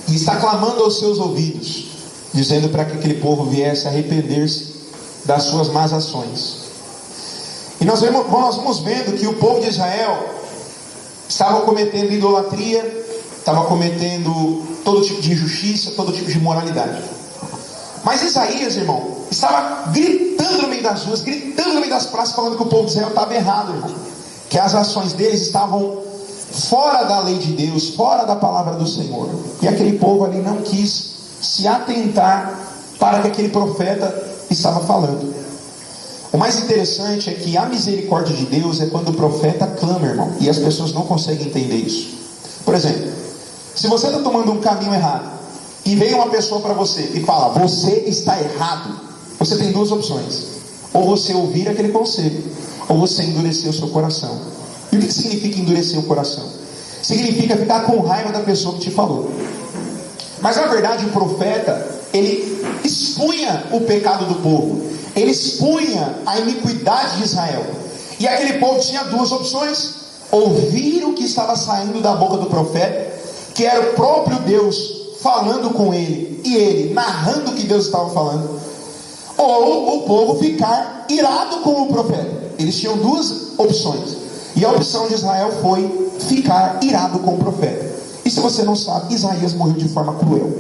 e está clamando aos seus ouvidos, dizendo para que aquele povo viesse a arrepender-se das suas más ações. E nós vamos vendo que o povo de Israel estava cometendo idolatria, estava cometendo todo tipo de injustiça, todo tipo de imoralidade. Mas Isaías, irmão, estava gritando no meio das ruas, gritando no meio das praças, falando que o povo de Israel estava errado, irmão. Que as ações deles estavam fora da lei de Deus, fora da palavra do Senhor. E aquele povo ali não quis se atentar para o que aquele profeta estava falando. O mais interessante é que a misericórdia de Deus é quando o profeta clama, irmão, e as pessoas não conseguem entender isso. Por exemplo, se você está tomando um caminho errado e vem uma pessoa para você e fala, você está errado, você tem duas opções: ou você ouvir aquele conselho, ou você endurecer o seu coração. E o que significa endurecer o coração? Significa ficar com raiva da pessoa que te falou. Mas na verdade o profeta, ele expunha o pecado do povo, ele expunha a iniquidade de Israel. E aquele povo tinha duas opções: ouvir o que estava saindo da boca do profeta, que era o próprio Deus falando com ele, e ele narrando o que Deus estava falando, ou o povo ficar irado com o profeta. Eles tinham duas opções, e a opção de Israel foi ficar irado com o profeta. E se você não sabe, Isaías morreu de forma cruel,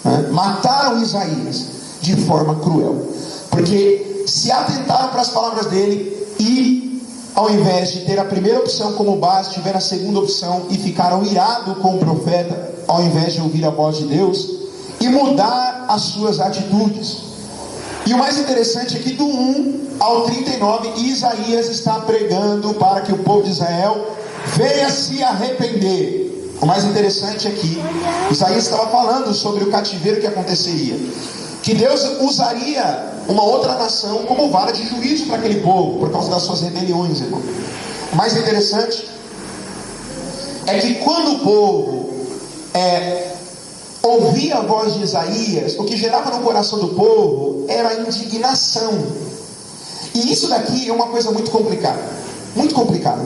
né? Mataram Isaías de forma cruel, porque se atentaram para as palavras dele, e ao invés de ter a primeira opção como base, tiveram a segunda opção e ficaram irados com o profeta, ao invés de ouvir a voz de Deus e mudar as suas atitudes. E o mais interessante é que do 1 ao 39, Isaías está pregando para que o povo de Israel venha se arrepender. O mais interessante é que Isaías estava falando sobre o cativeiro que aconteceria, que Deus usaria uma outra nação como vara de juízo para aquele povo, por causa das suas rebeliões, irmão. O mais interessante é que quando o povo ouvia a voz de Isaías, o que gerava no coração do povo era a indignação. E isso daqui é uma coisa muito complicada, muito complicada.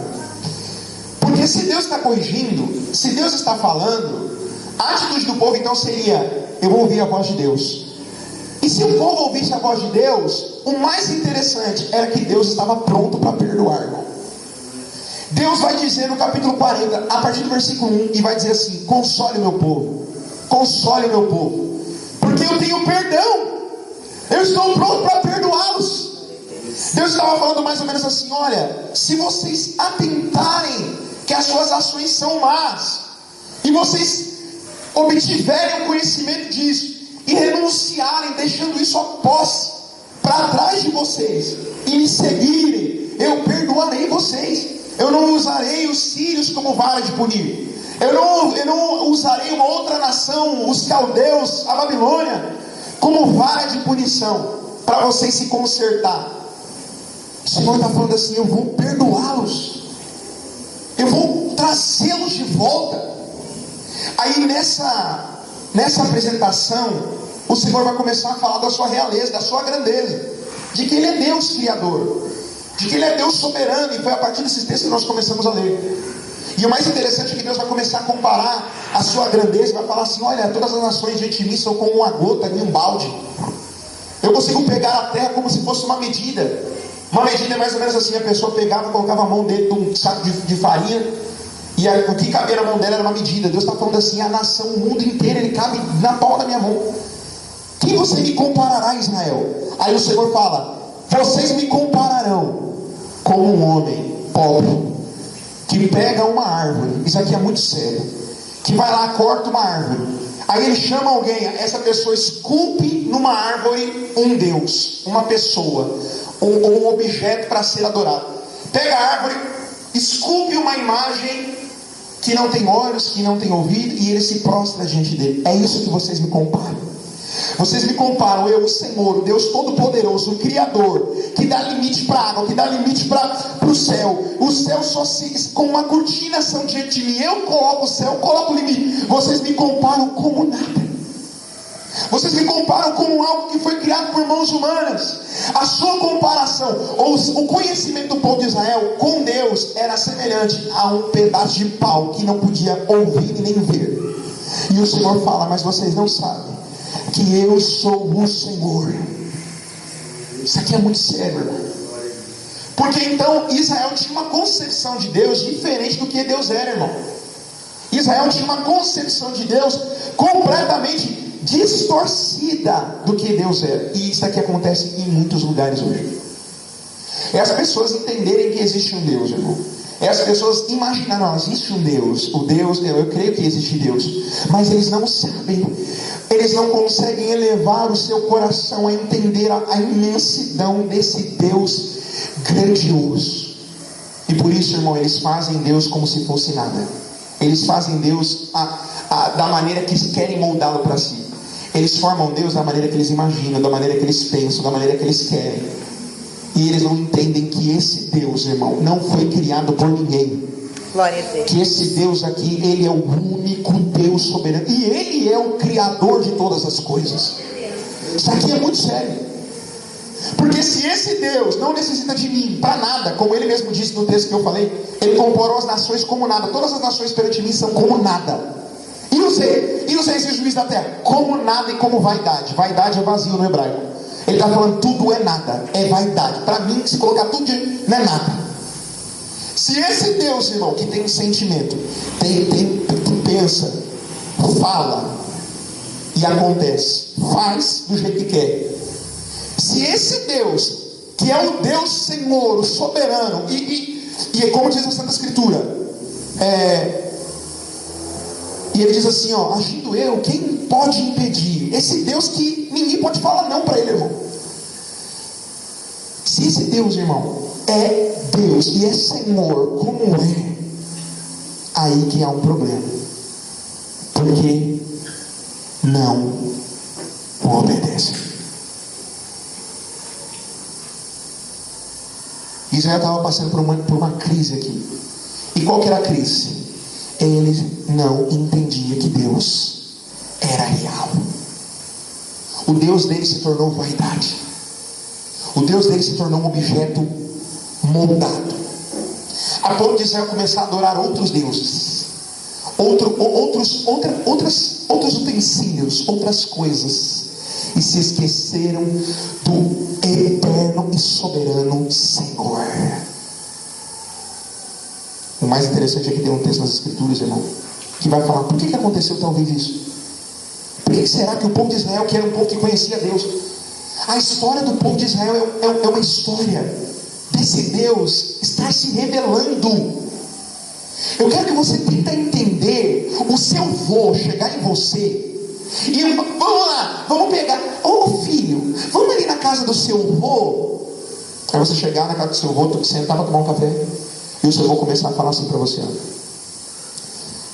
Porque se Deus está corrigindo, se Deus está falando, a atitude do povo então seria: eu vou ouvir a voz de Deus. E se o povo ouvisse a voz de Deus, o mais interessante era que Deus estava pronto para perdoar, irmão. Deus vai dizer no capítulo 40, a partir do versículo 1, e vai dizer assim: console o meu povo, console o meu povo, porque eu tenho perdão, eu estou pronto para perdoá-los. Deus estava falando mais ou menos assim: olha, se vocês atentarem que as suas ações são más, e vocês obtiverem o conhecimento disso, e renunciarem, deixando isso a posse para trás de vocês, e me seguirem, eu perdoarei vocês. Eu não usarei os sírios como vara de punir. Eu não usarei uma outra nação, os caldeus, a Babilônia, como vara de punição, para vocês se consertar. O Senhor está falando assim: eu vou perdoá-los, eu vou trazê-los de volta. Aí nessa apresentação, o Senhor vai começar a falar da sua realeza, da sua grandeza, de que Ele é Deus Criador, de que Ele é Deus soberano. E foi a partir desses textos que nós começamos a ler. E o mais interessante é que Deus vai começar a comparar a sua grandeza, vai falar assim: olha, todas as nações diante de mim são como uma gota em um balde. Eu consigo pegar a terra como se fosse uma medida. Uma medida é mais ou menos assim: a pessoa pegava e colocava a mão dentro de um saco de farinha, e o que cabia na mão dela era uma medida. Deus está falando assim: a nação, o mundo inteiro, ele cabe na palma da minha mão. Quem você me comparará, Israel? Aí o Senhor fala: vocês me compararão como um homem pobre, que pega uma árvore, isso aqui é muito sério, que vai lá, corta uma árvore, aí ele chama alguém, essa pessoa esculpe numa árvore um Deus, uma pessoa, um objeto para ser adorado. Pega a árvore, esculpe uma imagem que não tem olhos, que não tem ouvido, e ele se prostra diante dele. É isso que vocês me comparam. Vocês me comparam, eu, o Senhor, o Deus Todo-Poderoso, o Criador, que dá limite para a água, que dá limite para o céu. O céu só se, com uma cortina são diante de mim. Eu coloco o céu, coloco o limite. Vocês me comparam como nada. Vocês me comparam como algo que foi criado por mãos humanas. A sua comparação, ou o conhecimento do povo de Israel com Deus, era semelhante a um pedaço de pau que não podia ouvir e nem ver. E o Senhor fala: mas vocês não sabem que eu sou o Senhor. Isso aqui é muito sério, irmão. Porque então Israel tinha uma concepção de Deus diferente do que Deus era, irmão. Israel tinha uma concepção de Deus completamente distorcida do que Deus era. E isso aqui acontece em muitos lugares hoje. É as pessoas entenderem que existe um Deus, irmão. É as pessoas imaginarem: existe um Deus. O Deus, eu creio que existe Deus. Mas eles não sabem. Eles não conseguem elevar o seu coração a entender a imensidão desse Deus grandioso. E por isso, irmão, eles fazem Deus como se fosse nada. Eles fazem Deus da maneira que querem moldá-lo para si. Eles formam Deus da maneira que eles imaginam, da maneira que eles pensam, da maneira que eles querem. E eles não entendem que esse Deus, irmão, não foi criado por ninguém. Glória a Deus. Que esse Deus aqui, Ele é o único Deus soberano. E Ele é o Criador de todas as coisas. Isso aqui é muito sério. Porque se esse Deus não necessita de mim para nada, como Ele mesmo disse no texto que eu falei, Ele comparou as nações como nada. Todas as nações perante mim são como nada. E os reis e os juízes da terra, como nada e como vaidade. Vaidade é vazio no hebraico. Ele está falando: tudo é nada, é vaidade. Para mim, se colocar tudo não é nada. Se esse Deus, irmão, que tem sentimento, pensa, fala e acontece, faz do jeito que quer. Se esse Deus, que é o Deus Senhor, o soberano, e como diz a Santa Escritura, e ele diz assim, ó: agindo eu, quem pode impedir? Esse Deus que ninguém pode falar não para ele, irmão. Se esse Deus, irmão, é Deus e é Senhor, como é, aí que há um problema. Porque não o obedecem. Israel estava passando por uma crise aqui. E qual que era a crise? Eles não entendiam que Deus era real. O Deus deles se tornou vaidade. O Deus deles se tornou um objeto moldado, a ponto de Israel começar a adorar outros deuses, outros utensílios, outras coisas, e se esqueceram do eterno e soberano Senhor. O mais interessante é que tem um texto nas Escrituras, irmão, que vai falar por que aconteceu talvez isso. Por que será que o povo de Israel, que era um povo que conhecia Deus, a história do povo de Israel é uma história desse Deus estar se revelando. Eu quero que você tente entender o seu vô chegar em você e vamos lá, vamos pegar, filho, vamos ali na casa do seu vô. Aí você chegar na casa do seu vô, sentar para tomar um café, e o seu vô começar a falar assim para você: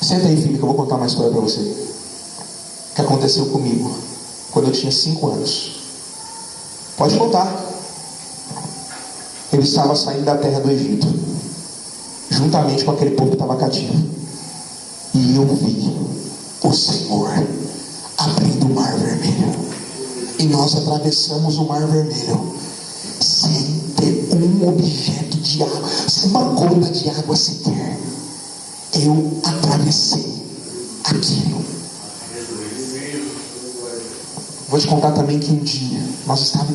senta aí, filho, que eu vou contar uma história para você que aconteceu comigo quando eu tinha 5 anos. Pode contar. Ele estava saindo da terra do Egito, juntamente com aquele povo que estava cativo, e eu vi o Senhor abrindo o mar vermelho, e nós atravessamos o mar vermelho sem ter um objeto de água, uma gota de água sequer. Eu atravessei aquilo. Vou te contar também que um dia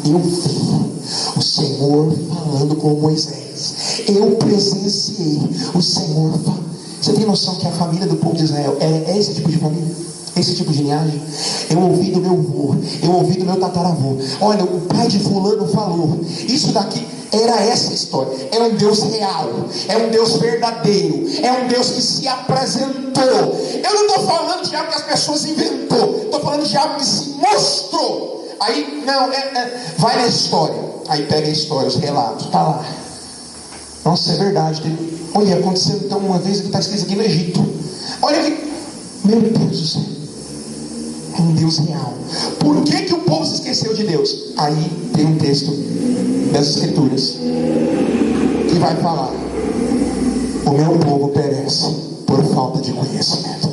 eu vi o Senhor falando com Moisés. Eu presenciei o Senhor falando. Você tem noção que a família do povo de Israel é esse tipo de família? Esse tipo de linhagem? Eu ouvi do meu avô, eu ouvi do meu tataravô. Olha, o pai de fulano falou. Isso daqui era essa história. É um Deus real, é um Deus verdadeiro, é um Deus que se apresentou. Eu não estou falando de algo que as pessoas inventou, estou falando de algo que se mostrou. Aí, não, vai na história. Aí pega a história, os relatos, está lá. Nossa, é verdade. Olha, aconteceu então uma vez que está escrito aqui no Egito. Olha aqui, meu Deus do céu, é um Deus real. Por que o povo se esqueceu de Deus? Aí tem um texto das Escrituras que vai falar: o meu povo perece por falta de conhecimento,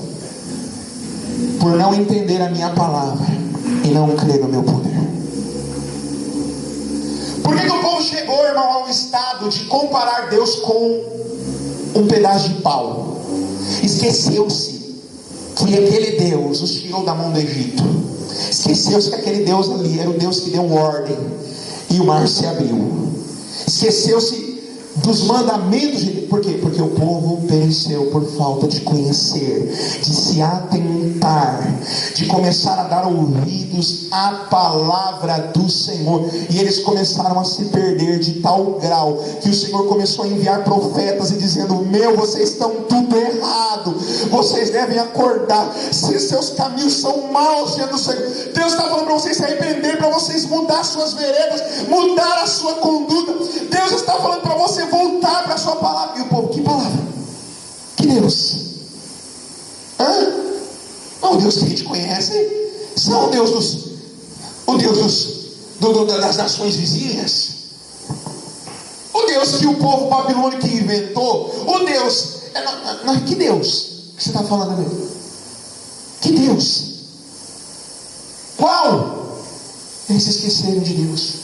por não entender a minha palavra e não crer no meu poder. Por que o povo chegou, irmão, ao estado de comparar Deus com um pedaço de pau? Esqueceu-se que aquele Deus os tirou da mão do Egito. Esqueceu-se que aquele Deus ali era o Deus que deu ordem e o mar se abriu. Esqueceu-se dos mandamentos de Deus. Por quê? Porque o povo pereceu por falta de conhecer, de se atentar, de começar a dar ouvidos à palavra do Senhor. E eles começaram a se perder de tal grau que o Senhor começou a enviar profetas e dizendo: vocês estão tudo errado, vocês devem acordar, se seus caminhos são maus diante do Senhor. Deus está falando para vocês se arrepender, para vocês mudar suas veredas, mudar a sua conduta. Deus está falando para você voltar para a sua palavra. E o povo: que palavra? Que Deus? Não, o Deus que a gente conhece são o Deus das nações vizinhas, o Deus que o povo babilônico inventou, o Deus. Que Deus que você está falando ali? Que Deus? Qual? Eles se esqueceram de Deus.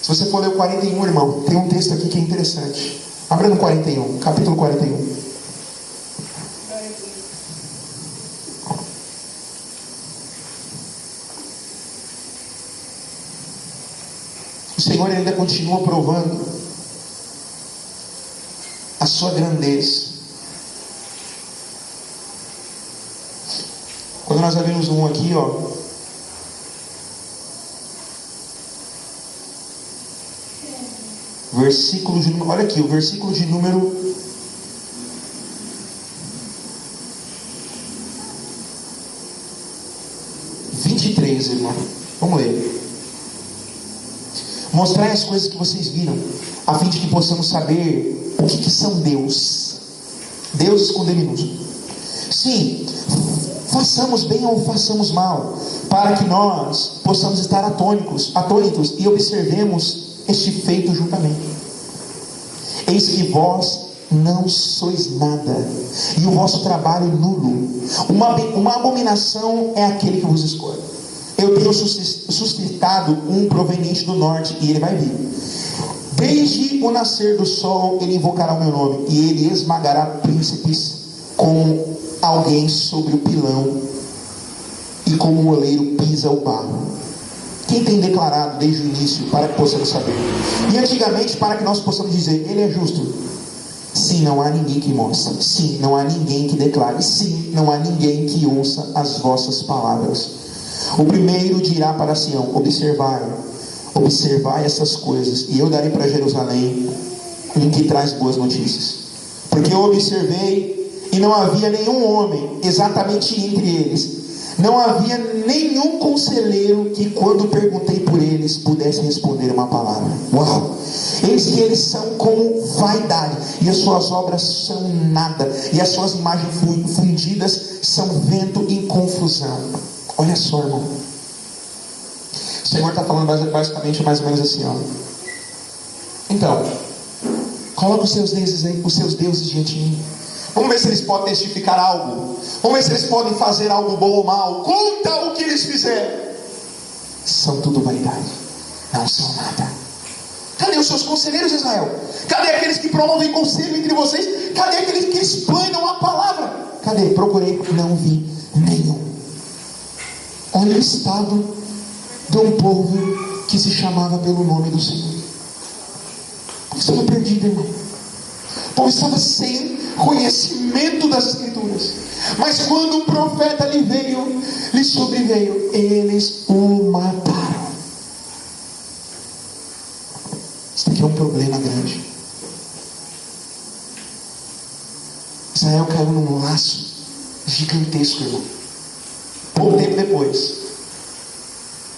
Se você for ler o 41, irmão, tem um texto aqui que é interessante. Abra no 41, capítulo 41. O Senhor ainda continua provando a sua grandeza. Quando nós abrimos um aqui, versículo de número, olha aqui, o versículo de número 23, irmão. Vamos ler. Mostrai as coisas que vocês viram, a fim de que possamos saber o que são deuses com D minúsculo. Sim, façamos bem ou façamos mal, para que nós possamos estar atônitos e observemos este feito juntamente. Eis que vós não sois nada, e o vosso trabalho nulo. Uma abominação é aquele que vos escolhe. Eu tenho sustentado um proveniente do norte, e ele vai vir. Desde o nascer do sol ele invocará o meu nome, e ele esmagará príncipes como alguém sobre o pilão, e como o oleiro pisa o barro. Quem tem declarado desde o início, para que possamos saber? E antigamente, para que nós possamos dizer: ele é justo. Sim, não há ninguém que mostre. Sim, não há ninguém que declare. Sim, não há ninguém que ouça as vossas palavras. O primeiro dirá para Sião: observai essas coisas, e eu darei para Jerusalém um que traz boas notícias. Porque eu observei, e não havia nenhum homem exatamente entre eles. Não havia nenhum conselheiro que, quando perguntei por eles, pudesse responder uma palavra. Uau! Eis que eles são como vaidade, e as suas obras são nada, e as suas imagens fundidas são vento em confusão. Olha só, irmão. O Senhor está falando basicamente mais ou menos assim, Então, coloca os seus deuses diante de mim. Vamos ver se eles podem testificar algo. Vamos ver se eles podem fazer algo bom ou mal. Conta o que eles fizeram. São tudo vaidade, não são nada. Cadê os seus conselheiros, Israel? Cadê aqueles que promovem conselho entre vocês? Cadê aqueles que explanam a palavra? Cadê? Procurei, não vi nenhum. Olha o estado de um povo que se chamava pelo nome do Senhor. O povo estava perdido, irmão. O povo estava sem conhecimento das Escrituras. Mas quando um profeta lhe sobreveio, eles o mataram. Isso aqui é um problema grande. Israel caiu num laço gigantesco, irmão. Pouco tempo depois,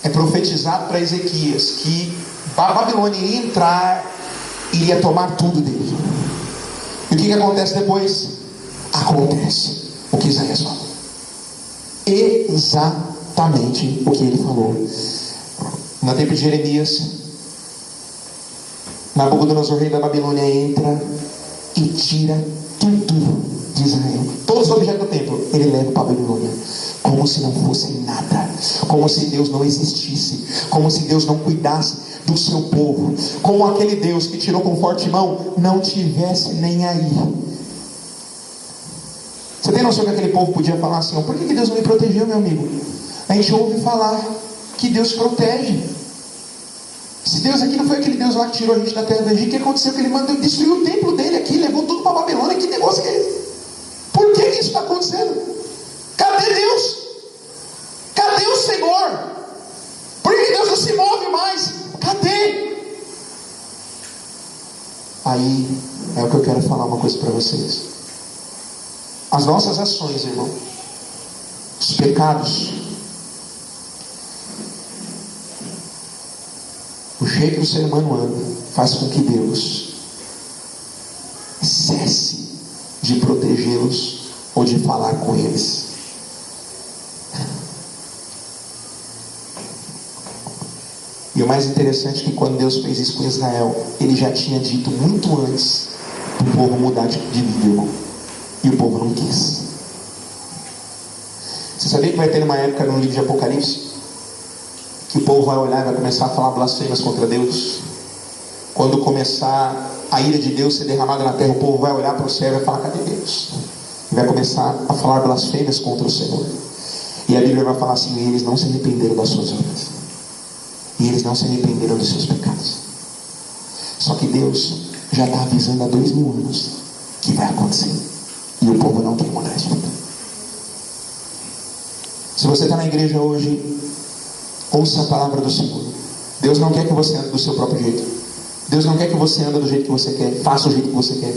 é profetizado para Ezequias que a Babilônia iria entrar e iria tomar tudo dele. E o que acontece depois? Acontece o que Isaías falou. Exatamente o que ele falou. No tempo de Jeremias, Nabucodonosor, rei da Babilônia, entra e tira tudo de Israel. Todos os objetos do templo ele leva para a Babilônia, como se não fosse nada, como se Deus não existisse, como se Deus não cuidasse do seu povo, como aquele Deus que tirou com forte mão não tivesse nem aí. Você Você tem noção que aquele povo podia falar assim: por que Deus não me protegeu, meu amigo? A gente ouve falar que Deus protege. Se Deus aqui não foi aquele Deus lá que tirou a gente da terra do Egito, o que aconteceu? Que ele mandou destruir o templo dele aqui, levou tudo para a Babilônia. Que negócio que é esse? Por que isso está acontecendo? Cadê Deus? Cadê o Senhor? Por que Deus não se move mais? Cadê? Aí é o que eu quero falar uma coisa para vocês. As nossas ações, irmão, os pecados, o jeito que o ser humano anda, faz com que Deus cesse de protegê-los ou de falar com eles. E o mais interessante é que quando Deus fez isso com Israel, Ele já tinha dito muito antes para o povo mudar de vida, irmão. E o povo não quis. Você sabia que vai ter uma época no livro de Apocalipse que o povo vai olhar e vai começar a falar blasfêmias contra Deus? Quando começar a ira de Deus ser derramada na terra, o povo vai olhar para o céu e vai falar: cadê Deus? E vai começar a falar blasfêmias contra o Senhor. E a Bíblia vai falar assim: e eles não se arrependeram das suas obras, e eles não se arrependeram dos seus pecados. Só que Deus já está avisando há 2000 anos que vai acontecer, e o povo não quer mudar de vida. Se você está na igreja hoje, ouça a palavra do Senhor. Deus não quer que você ande do seu próprio jeito. Deus não quer que você ande do jeito que você quer, faça do jeito que você quer,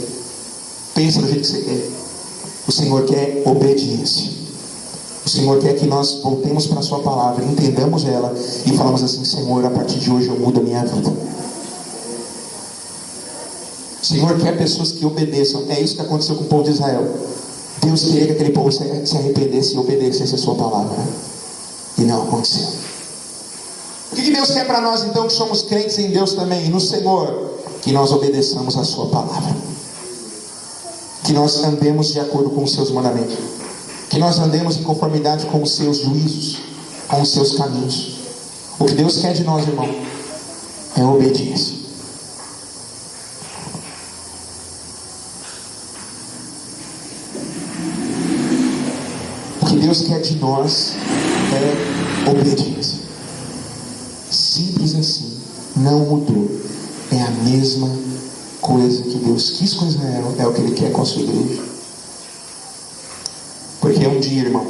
pense do jeito que você quer. O Senhor quer obediência. O Senhor quer que nós voltemos para a sua palavra, entendamos ela e falamos assim: Senhor, a partir de hoje eu mudo a minha vida. O Senhor quer pessoas que obedeçam. É isso que aconteceu com o povo de Israel. Deus queria que aquele povo se arrependesse e obedecesse a sua palavra, e não aconteceu. O que Deus quer para nós então, que somos crentes em Deus também e no Senhor? Que nós obedeçamos a sua palavra, que nós andemos de acordo com os seus mandamentos, que nós andemos em conformidade com os seus juízos, com os seus caminhos. O que Deus quer de nós, irmão, é obediência. O que Deus quer de nós é obediência. Simples assim, não mudou. É a mesma coisa que Deus quis com Israel, é o que Ele quer com a sua igreja. Porque um dia, irmão,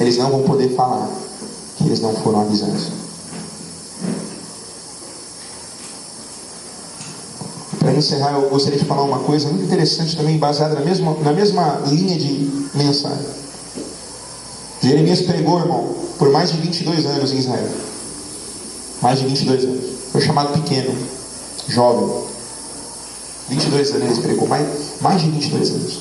eles não vão poder falar que eles não foram avisados. Para encerrar, eu gostaria de falar uma coisa muito interessante também, baseada na mesma linha de mensagem. Jeremias pregou, irmão, por mais de 22 anos em Israel. Mais de 22 anos. Foi chamado pequeno, jovem. 22 anos ele pregou, mais de 22 anos.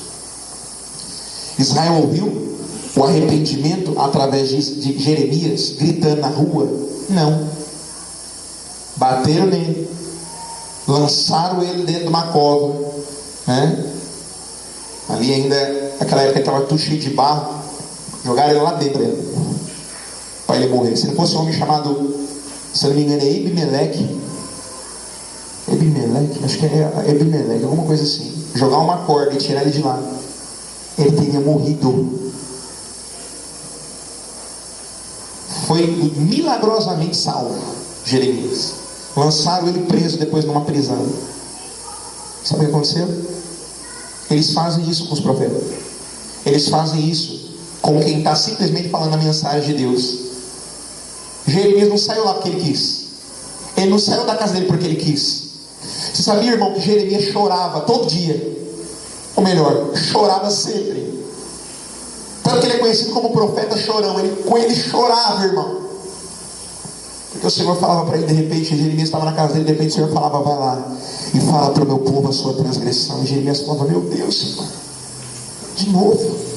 Israel ouviu o arrependimento através de Jeremias gritando na rua? Não. Bateram nele, lançaram ele dentro de uma cova, né? Ali ainda, naquela época ele estava tudo cheio de barro, jogaram ele lá dentro para ele morrer. Se não fosse um homem chamado, se eu não me engano, é Ebimeleque, acho que é Ebimeleque, alguma coisa assim, jogar uma corda e tirar ele de lá, ele teria morrido. Foi milagrosamente salvo Jeremias. Lançaram ele preso depois numa prisão. Sabe o que aconteceu? Eles fazem isso com os profetas. Eles fazem isso com quem está simplesmente falando a mensagem de Deus. Jeremias não saiu lá porque ele quis. Ele não saiu da casa dele porque ele quis. Você sabia, irmão, que Jeremias chorava todo dia? Ou melhor, chorava sempre. Tanto que ele é conhecido como profeta chorão. Ele chorava, irmão. Porque o Senhor falava para ele, de repente, Jeremias estava na casa dele, de repente o Senhor falava: vai lá e fala para o meu povo a sua transgressão. E Jeremias falava: meu Deus, Senhor, de novo.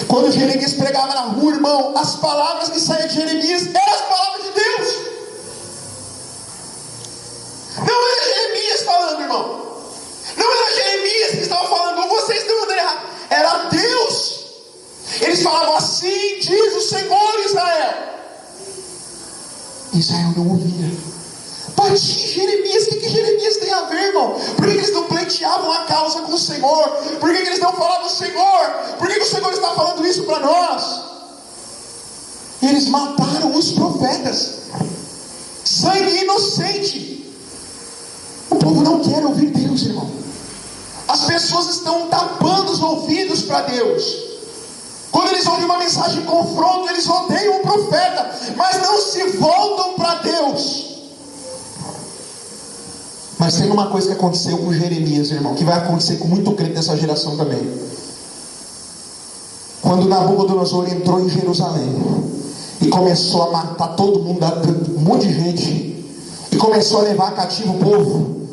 Quando Jeremias pregava na rua, irmão, as palavras que saíam de Jeremias eram as palavras de Deus. Não era Jeremias falando, irmão. Não era Jeremias que estava falando: vocês estão andando errado. Era Deus. Eles falavam: assim diz o Senhor, Israel. Israel não ouvia. de Jeremias. O que Jeremias tem a ver, irmão? Por que eles não pleiteavam a causa com o Senhor? Por que eles não falavam, Senhor, por que o Senhor está falando isso para nós? Eles mataram os profetas. Sangue inocente. O povo não quer ouvir Deus, irmão. As pessoas estão tapando os ouvidos para Deus. Quando eles ouvem uma mensagem de confronto, eles odeiam o profeta, mas não se voltam para Deus. Mas tem uma coisa que aconteceu com Jeremias, irmão, que vai acontecer com muito crente dessa geração também. Quando Nabucodonosor entrou em Jerusalém e começou a matar todo mundo, um monte de gente, e começou a levar cativo o povo,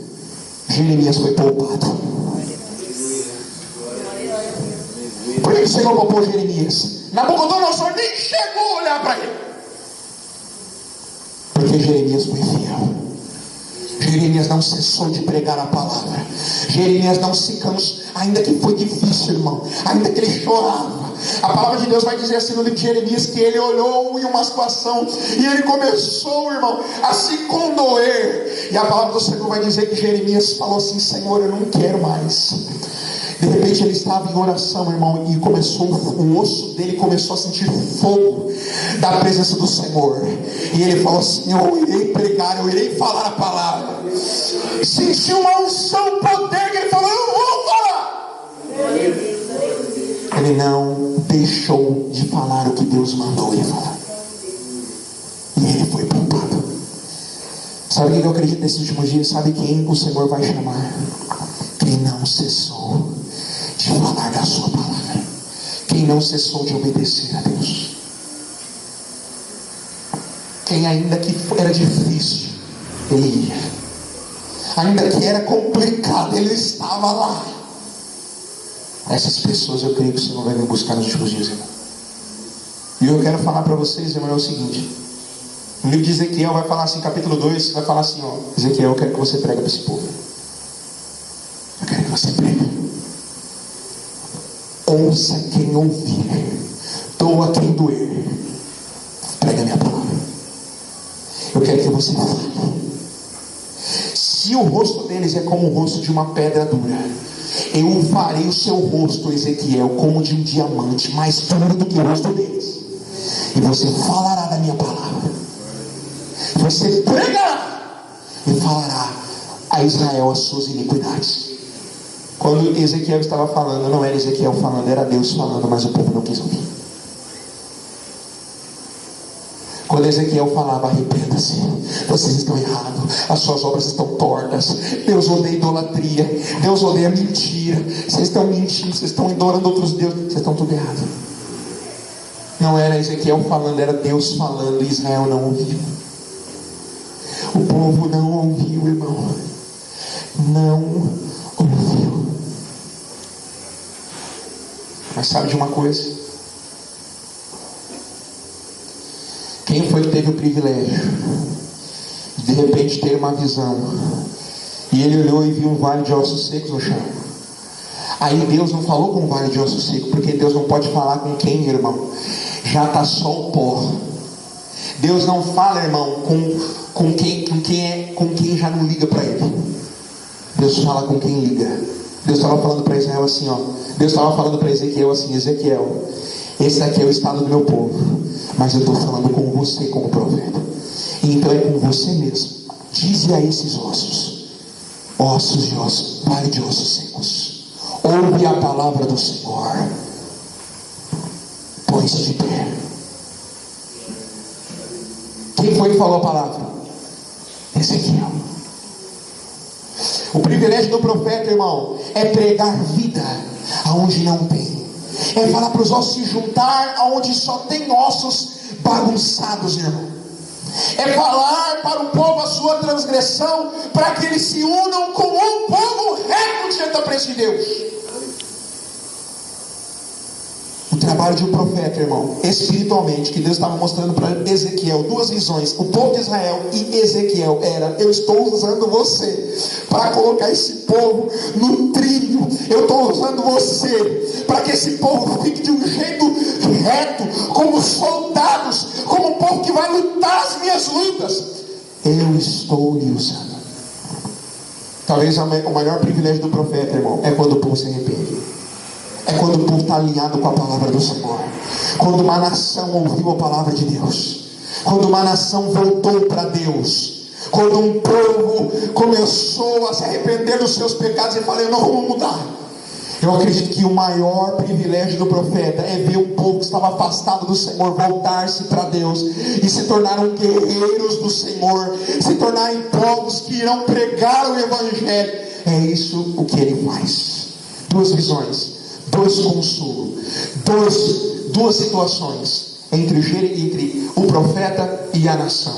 Jeremias foi poupado. Por que o Senhor poupou Jeremias? Nabucodonosor nem chegou a olhar para ele, porque Jeremias foi fiel. Jeremias não cessou de pregar a palavra. Jeremias não se cansou, ainda que foi difícil, irmão, ainda que ele chorava. A palavra de Deus vai dizer assim no livro de Jeremias, que ele olhou em uma situação e ele começou, irmão, a se condoer. E a palavra do Senhor vai dizer que Jeremias falou assim: Senhor, eu não quero mais. De repente ele estava em oração, irmão, e o osso dele começou a sentir fogo da presença do Senhor. E ele falou assim: eu irei pregar, eu irei falar a palavra. Sentiu uma unção, poder, que ele falou: eu vou falar. Ele não deixou de falar o que Deus mandou ele falar. E ele foi poupado. Sabe quem eu acredito nesses últimos dias? Sabe quem o Senhor vai chamar? Quem não cessou de falar da sua palavra, quem não cessou de obedecer a Deus, quem ainda que era difícil, ele ia, ainda que era complicado, ele estava lá. Essas pessoas eu creio que o Senhor vai vir buscar nos últimos dias, irmão. E eu quero falar para vocês, irmão, é o seguinte: no livro de Ezequiel vai falar assim, capítulo 2, vai falar assim, ó, Ezequiel, eu quero que você pregue para esse povo. Eu quero que você pregue. Ouça quem ouvir, doa quem doer. Prega a minha palavra. Eu quero que você fale. Se o rosto deles é como o rosto de uma pedra dura, eu farei o seu rosto, Ezequiel, como de um diamante, mais duro do que o rosto deles. E você falará da minha palavra. Você pregará e falará a Israel as suas iniquidades. Quando Ezequiel estava falando, não era Ezequiel falando, era Deus falando, mas o povo não quis ouvir. Quando Ezequiel falava: arrependa-se, vocês estão errados, as suas obras estão tortas, Deus odeia idolatria, Deus odeia mentira, vocês estão mentindo, vocês estão adorando outros deuses, vocês estão tudo errado. Não era Ezequiel falando, era Deus falando, e Israel não ouviu. O povo não ouviu, irmão, não ouviu. Mas sabe de uma coisa? Quem foi que teve o privilégio de repente ter uma visão, e ele olhou e viu um vale de ossos secos no chão? Aí Deus não falou com um vale de ossos secos, porque Deus não pode falar com quem, irmão? Já está só o pó. Deus não fala, irmão, com quem já não liga para ele. Deus fala com quem liga. Deus estava falando para Israel assim, ó. Deus estava falando para Ezequiel assim: Ezequiel, esse aqui é o estado do meu povo, mas eu estou falando com você como profeta. E então é com você mesmo. Dize a esses ossos, ossos e ossos, vale de ossos secos, ouve a palavra do Senhor. Põe-se de pé. Quem foi que falou a palavra? Ezequiel. O privilégio do profeta, irmão, é pregar vida aonde não tem. É falar para os ossos se juntar aonde só tem ossos bagunçados, irmão. É falar para o povo a sua transgressão, para que eles se unam com um povo reto diante da presença de Deus. O trabalho de um profeta, irmão, espiritualmente, que Deus estava mostrando para Ezequiel, duas visões: o povo de Israel e Ezequiel, era: eu estou usando você para colocar esse povo no trilho, eu estou usando você para que esse povo fique de um jeito reto, como soldados, como um povo que vai lutar as minhas lutas. eu estou lhe usando. Talvez o maior privilégio do profeta, irmão, é quando o povo se arrepende. É quando o povo está alinhado com a palavra do Senhor. Quando uma nação ouviu a palavra de Deus. Quando uma nação voltou para Deus. Quando um povo começou a se arrepender dos seus pecados e falou: não vamos mudar. Eu acredito que o maior privilégio do profeta é ver um povo que estava afastado do Senhor voltar-se para Deus e se tornaram guerreiros do Senhor, se tornarem povos que irão pregar o Evangelho. É isso o que ele faz. Duas visões, dois consolos, duas situações entre o profeta e a nação.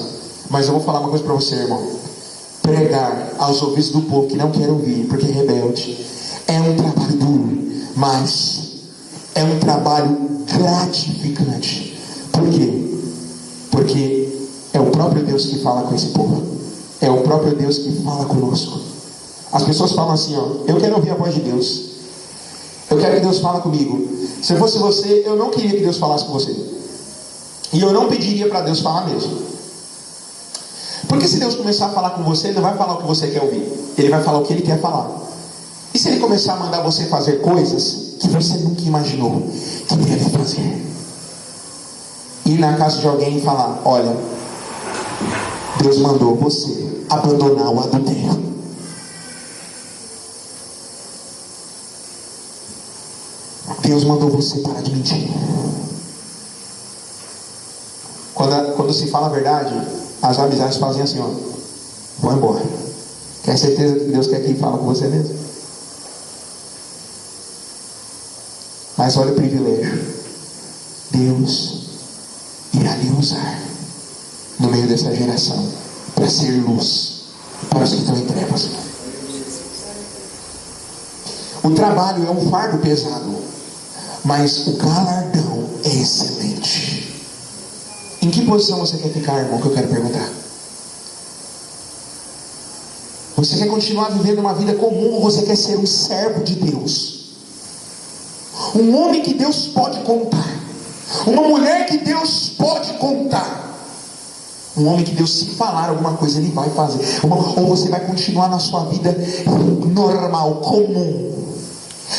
Mas eu vou falar uma coisa para você, irmão. Pregar aos ouvidos do povo que não quer ouvir porque é rebelde é um trabalho duro, mas é um trabalho gratificante. Por quê? Porque é o próprio Deus que fala com esse povo. É o próprio Deus que fala conosco. As pessoas falam assim, ó: eu quero ouvir a voz de Deus. Eu quero que Deus fale comigo. Se eu fosse você, eu não queria que Deus falasse com você. E eu não pediria para Deus falar mesmo. Porque se Deus começar a falar com você, Ele não vai falar o que você quer ouvir. Ele vai falar o que Ele quer falar. E se Ele começar a mandar você fazer coisas que você nunca imaginou que deve fazer? Ir na casa de alguém e falar: olha, Deus mandou você abandonar o adultério. Deus mandou você parar de mentir. Quando se fala a verdade, as amizades fazem assim, ó: vão embora. Quer certeza que Deus quer que fale com você mesmo? Mas olha o privilégio. Deus irá lhe usar no meio dessa geração para ser luz para os que estão em trevas. O trabalho é um fardo pesado, mas o galardão é excelente. Em que posição você quer ficar, irmão? Que eu quero perguntar. Você quer continuar vivendo uma vida comum ou você quer ser um servo de Deus? Um homem que Deus pode contar. Uma mulher que Deus pode contar. Um homem que Deus, se falar alguma coisa, Ele vai fazer. Ou você vai continuar na sua vida normal, comum,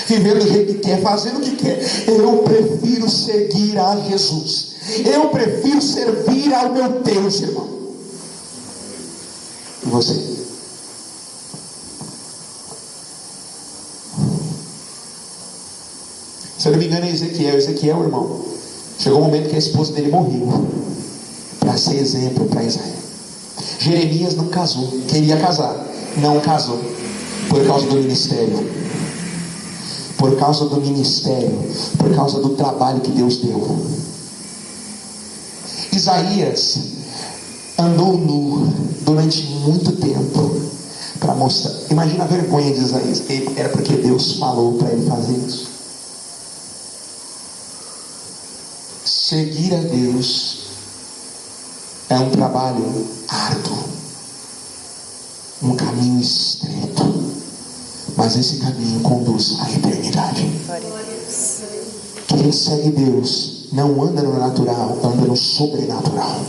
vivendo do jeito que quer, fazendo o que quer. Eu prefiro seguir a Jesus. Eu prefiro servir ao meu Deus, irmão. E você? Se eu não me engano é Ezequiel, irmão. Chegou o momento que a esposa dele morreu para ser exemplo para Israel. Jeremias não casou, queria casar, não casou, por causa do ministério. Por causa do ministério, por causa do trabalho que Deus deu. Isaías andou nu durante muito tempo para mostrar. Imagina a vergonha de Isaías. Era porque Deus falou para ele fazer isso. Seguir a Deus é um trabalho árduo, um caminho estreito, mas esse caminho conduz à eternidade. Quem segue Deus não anda no natural, anda no sobrenatural.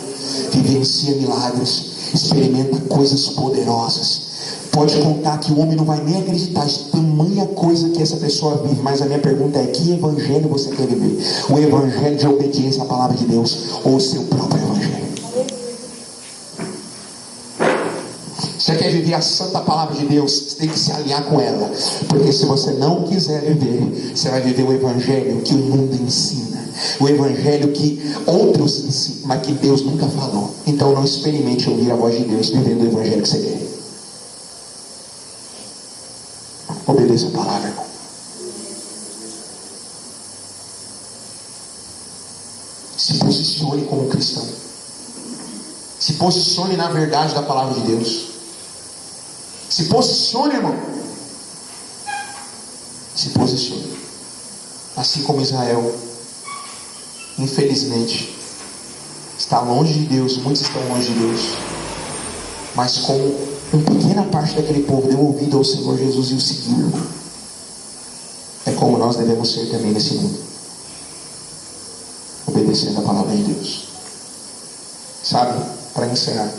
Vivencia milagres, experimenta coisas poderosas. Pode contar que o homem não vai nem acreditar de tamanha coisa que essa pessoa vive. Mas a minha pergunta é: que evangelho você quer viver? O evangelho de obediência à palavra de Deus ou o seu próprio evangelho? Você quer viver a santa palavra de Deus? Você tem que se alinhar com ela. Porque se você não quiser viver, você vai viver o evangelho que o mundo ensina, o evangelho que outros ensinam, mas que Deus nunca falou. Então não experimente ouvir a voz de Deus vivendo o evangelho que você quer. Obedeça a palavra, irmão. Se posicione como cristão. Se posicione na verdade da palavra de Deus. Se posicione, irmão. Se posicione. Assim como Israel, infelizmente, está longe de Deus. Muitos estão longe de Deus. Mas como uma pequena parte daquele povo deu ouvido ao Senhor Jesus e o seguiu, é como nós devemos ser também nesse mundo, obedecendo a palavra de Deus. Sabe, para encerrar,